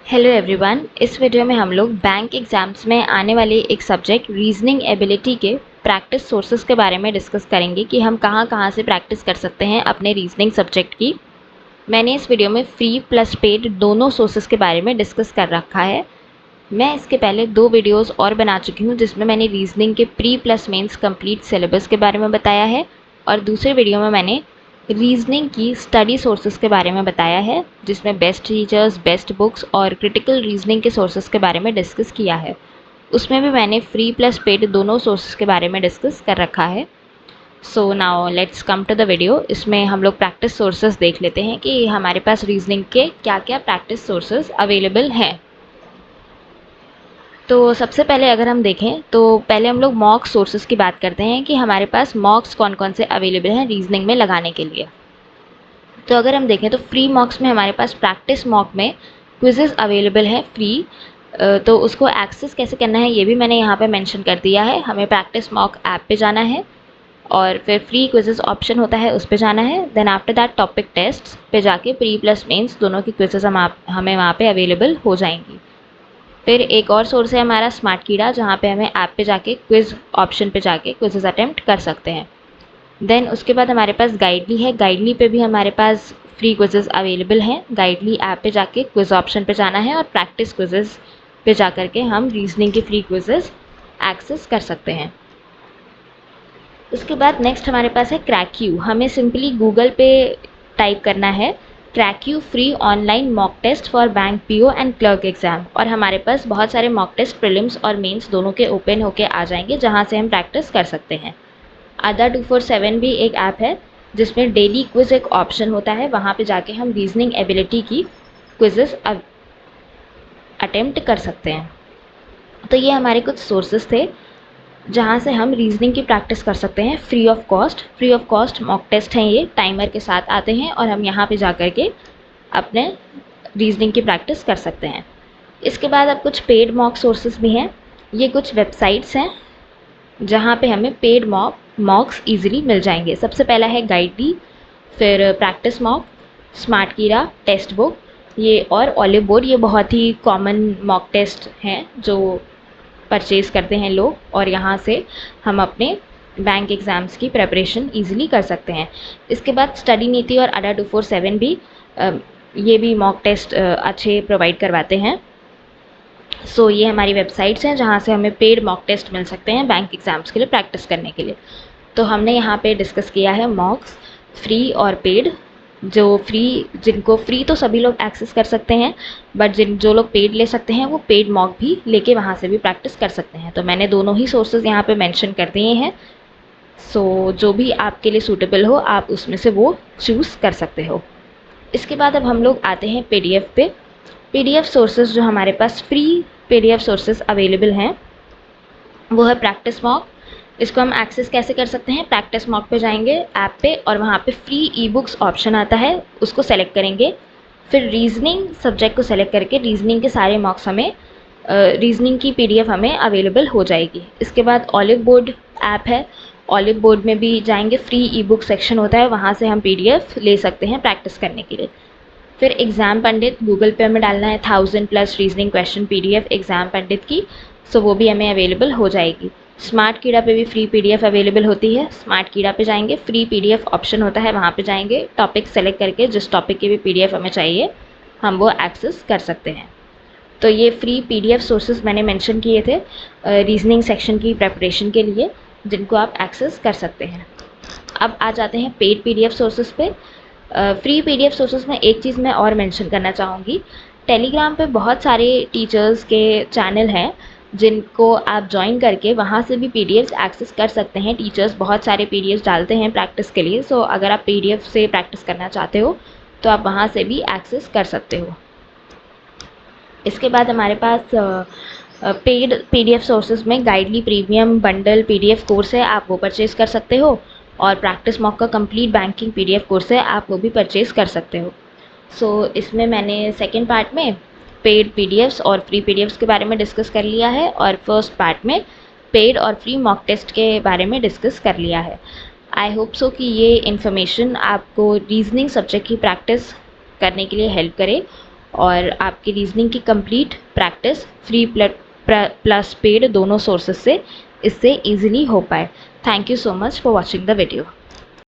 Hello everyone. इस video में हम लोग बैंक एग्जाम्स में आने वाले एक सब्जेक्ट रीजनिंग एबिलिटी के प्रैक्टिस सोर्सेज के बारे में डिस्कस करेंगे कि हम कहाँ कहाँ से प्रैक्टिस कर सकते हैं अपने रीजनिंग सब्जेक्ट की। मैंने इस वीडियो में फ्री प्लस पेड दोनों सोर्सेज के बारे में डिस्कस कर रखा है। मैं इसके पहले 2 वीडियोज़ और बना चुकी हूँ जिसमें मैंने रीजनिंग के pre plus mains complete syllabus के बारे में बताया है, और दूसरे वीडियो में मैंने रीजनिंग की स्टडी सोर्सेज के बारे में बताया है जिसमें बेस्ट टीचर्स, बेस्ट बुक्स और क्रिटिकल रीजनिंग के सोर्सेज के बारे में डिस्कस किया है। उसमें भी मैंने फ्री प्लस पेड दोनों सोर्सेज के बारे में डिस्कस कर रखा है। So now let's come to the video. इसमें हम लोग प्रैक्टिस सोर्सेज देख लेते हैं कि हमारे पास रीजनिंग के क्या क्या प्रैक्टिस सोर्सेज अवेलेबल हैं। तो सबसे पहले अगर हम देखें तो पहले हम लोग मॉक सोर्सेज की बात करते हैं कि हमारे पास मॉक्स कौन कौन से अवेलेबल हैं रीजनिंग में लगाने के लिए। तो अगर हम देखें तो फ्री मॉक्स में हमारे पास प्रैक्टिस मॉक में क्विजेज अवेलेबल है फ्री। तो उसको एक्सेस कैसे करना है ये भी मैंने यहाँ पे मेंशन कर दिया है। हमें प्रैक्टिस मॉक ऐप पे जाना है और फिर फ्री क्विजेज ऑप्शन होता है उस पे जाना है। Then after that topic test पे जाके प्री प्लस मेंस दोनों की क्विजेज हमें वहाँ पे अवेलेबल हो जाएंगी। फिर एक और सोर्स है हमारा स्मार्ट कीड़ा, जहाँ पे हमें ऐप पे जाके क्विज़ ऑप्शन पे जाके क्विजेज अटेम्प्ट कर सकते हैं। देन उसके बाद हमारे पास गाइडली है। गाइडली पे भी हमारे पास फ्री क्विजेज अवेलेबल हैं। गाइडली ऐप पे जाके क्विज ऑप्शन पे जाना है और प्रैक्टिस क्विजेज पे जा करके हम रीजनिंग के फ्री क्विजेज एक्सेस कर सकते हैं। उसके बाद नेक्स्ट हमारे पास है क्रैक्यू। हमें सिंपली गूगल पे टाइप करना है Cracku free online mock test for bank PO and clerk exam, और हमारे पास बहुत सारे मॉक टेस्ट प्रीलिम्स और मेंस दोनों के ओपन होके आ जाएंगे जहां से हम प्रैक्टिस कर सकते हैं। आधा 247 भी एक ऐप है जिसमें डेली क्विज एक ऑप्शन होता है, वहाँ पे जाके हम रीजनिंग एबिलिटी की क्विजेस अटेम्प्ट कर सकते हैं। तो ये हमारे कुछ सोर्सेज थे जहाँ से हम रीजनिंग की प्रैक्टिस कर सकते हैं free of cost. Free of cost mock test हैं, ये टाइमर के साथ आते हैं और हम यहाँ पे जा कर के अपने रीजनिंग की प्रैक्टिस कर सकते हैं। इसके बाद अब कुछ पेड मॉक सोर्सेज भी हैं। ये कुछ वेबसाइट्स हैं जहाँ पे हमें पेड मॉक्स ईजिली मिल जाएंगे। सबसे पहला है गाइडली, फिर प्रैक्टिस मॉक, स्मार्ट कीड़ा, टेस्ट बुक ये और ऑलिव बोर्ड। ये बहुत ही कॉमन मॉक टेस्ट हैं जो परचेज़ करते हैं लोग, और यहाँ से हम अपने बैंक एग्ज़ाम्स की प्रिपरेशन ईजिली कर सकते हैं। इसके बाद स्टडी नीति और अडा 247 भी ये भी मॉक टेस्ट अच्छे प्रोवाइड करवाते हैं। सो ये हमारी वेबसाइट्स हैं जहाँ से हमें पेड मॉक टेस्ट मिल सकते हैं बैंक एग्ज़ाम्स के लिए प्रैक्टिस करने के लिए। तो हमने यहाँ पे डिस्कस किया है मॉक्स फ्री और पेड। जिनको फ्री तो सभी लोग एक्सेस कर सकते हैं, बट जो लोग पेड ले सकते हैं वो पेड मॉक भी लेके वहाँ से भी प्रैक्टिस कर सकते हैं। तो मैंने दोनों ही सोर्सेज यहाँ पे मेंशन कर दिए हैं। सो जो भी आपके लिए सूटेबल हो आप उसमें से वो चूज़ कर सकते हो। इसके बाद अब हम लोग आते हैं पीडीएफ पे। पीडीएफ सोर्सेज जो हमारे पास फ्री पीडीएफ सोर्सेज अवेलेबल हैं वो है प्रैक्टिस मॉक। इसको हम एक्सेस कैसे कर सकते हैं? प्रैक्टिस मॉक पे जाएंगे ऐप पे और वहाँ पे फ्री ई बुक्स ऑप्शन आता है, उसको सेलेक्ट करेंगे। फिर रीजनिंग सब्जेक्ट को सेलेक्ट करके रीजनिंग के सारे मॉक्स हमें रीजनिंग की पीडीएफ हमें अवेलेबल हो जाएगी। इसके बाद ऑलिव बोर्ड ऐप है। ऑलिव बोर्ड में भी जाएंगे, फ्री ई बुक सेक्शन होता है, वहाँ से हम पीडीएफ ले सकते हैं प्रैक्टिस करने के लिए। फिर एग्ज़ाम पंडित, गूगल पे हमें डालना है 1000+ रीजनिंग क्वेश्चन पीडीएफ एग्ज़ाम पंडित की, सो वो भी हमें अवेलेबल हो जाएगी। स्मार्ट कीड़ा पे भी फ्री पीडीएफ अवेलेबल होती है। स्मार्ट कीड़ा पे जाएंगे, फ्री पीडीएफ ऑप्शन होता है, वहाँ पे जाएंगे, टॉपिक सेलेक्ट करके जिस टॉपिक की भी पीडीएफ हमें चाहिए हम वो एक्सेस कर सकते हैं। तो ये फ्री पीडीएफ सोर्सेज मैंने मेंशन किए थे रीजनिंग सेक्शन की प्रेपरेशन के लिए, जिनको आप एक्सेस कर सकते हैं। अब आ जाते हैं पेड पीडीएफ सोर्सेज पे। फ्री पीडीएफ सोर्सेज में एक चीज़ मैं और मेंशन करना चाहूँगी, टेलीग्राम पे बहुत सारे टीचर्स के चैनल हैं जिनको आप ज्वाइन करके वहाँ से भी पीडीएफ्स एक्सेस कर सकते हैं। टीचर्स बहुत सारे पीडीएफ्स डालते हैं प्रैक्टिस के लिए, सो अगर आप पीडीएफ से प्रैक्टिस करना चाहते हो तो आप वहाँ से भी एक्सेस कर सकते हो। इसके बाद हमारे पास पेड पीडीएफ सोर्सेज में गाइडली प्रीमियम बंडल पीडीएफ कोर्स है, आप वो परचेज़ कर सकते हो, और प्रैक्टिस मॉक का कंप्लीट बैंकिंग पीडीएफ कोर्स है, आप वो भी परचेज़ कर सकते हो। सो इसमें मैंने सेकेंड पार्ट में पेड पीडीएफ्स और फ्री पीडीएफ्स के बारे में डिस्कस कर लिया है, और फर्स्ट पार्ट में पेड और फ्री मॉक टेस्ट के बारे में डिस्कस कर लिया है। आई होप सो कि ये इन्फॉर्मेशन आपको रीजनिंग सब्जेक्ट की प्रैक्टिस करने के लिए हेल्प करे और आपकी रीजनिंग की complete practice free plus paid दोनों सोर्सेज से इससे ईजिली हो पाए। Thank you so much for watching the video.